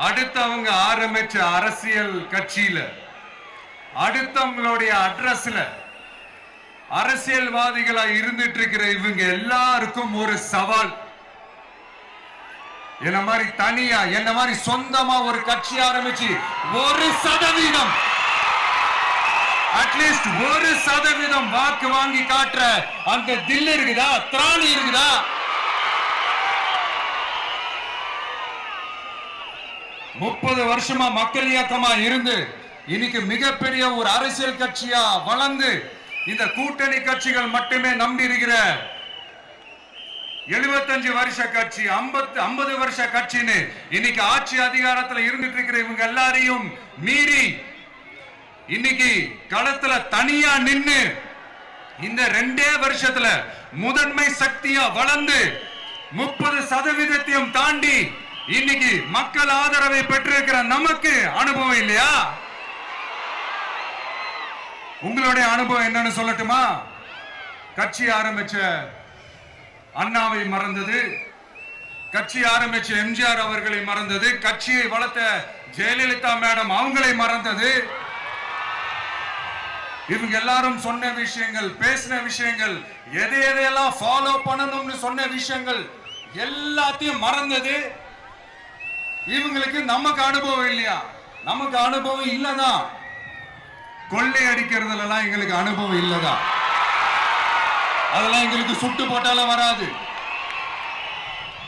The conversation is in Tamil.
அடுத்தவங்க ஆரம்பிச்ச அரசியல் கட்சியில அடுத்தவங்களுடைய அட்ரஸ்ல அரசியல்வாதிகளா இருந்துட்டு இருக்கிற இவங்க எல்லாருக்கும் ஒரு சவால். என்ன மாதிரி தனியா என்ன மாதிரி சொந்தமா ஒரு கட்சி ஆரம்பிச்சு 1% அட்லீஸ்ட் 1% வாக்கு வாங்கி காட்டுற அந்த தில் இருக்குதா, திராணி இருக்குதா? முப்பது வருஷமா மக்கள் இயக்கமா இருந்து இன்னைக்கு மிகப்பெரிய ஒரு அரசியல் கட்சியா வளர்ந்து இந்த கூட்டணி கட்சிகள் மட்டுமே நம்பி இருக்கிற 75 வருஷ கட்சி 50 வருஷ கட்சின்னு இன்னைக்கு ஆட்சி அதிகாரத்தில் இருந்துட்டு இருக்கிற இவங்க எல்லாரையும் மீறி இன்னைக்கு களத்துல தனியா நின்னு இந்த 2 வருஷத்துல முதன்மை சக்தியா வளர்ந்து 30% தாண்டி இன்னைக்கு மக்கள் ஆதரவை பெற்றிருக்கிற நமக்கு அனுபவம் இல்லையா? உங்களுடைய அனுபவம் என்னன்னு சொல்லட்டுமா? கட்சி ஆரம்பிச்ச அண்ணாவை மறந்தது, கட்சி ஆரம்பிச்ச எம்ஜிஆர் அவர்களை மறந்தது, கட்சியை வளர்த்த ஜெயலலிதா மேடம் அவங்களை மறந்தது. இவங்க எல்லாரும் சொன்ன விஷயங்கள், பேசின விஷயங்கள், எதையெல்லாம் ஃபாலோ பண்ணணும்னு சொன்ன விஷயங்கள் எல்லாத்தையும் மறந்தது. இவங்களுக்கு நமக்கு அனுபவம் இல்லையா? நமக்கு அனுபவம் இல்லதான். கொள்ளை அடிக்கிறதுல எங்களுக்கு அனுபவம் இல்லதான். அதெல்லாம் எங்களுக்கு சுட்டு போட்டாலும் வராது.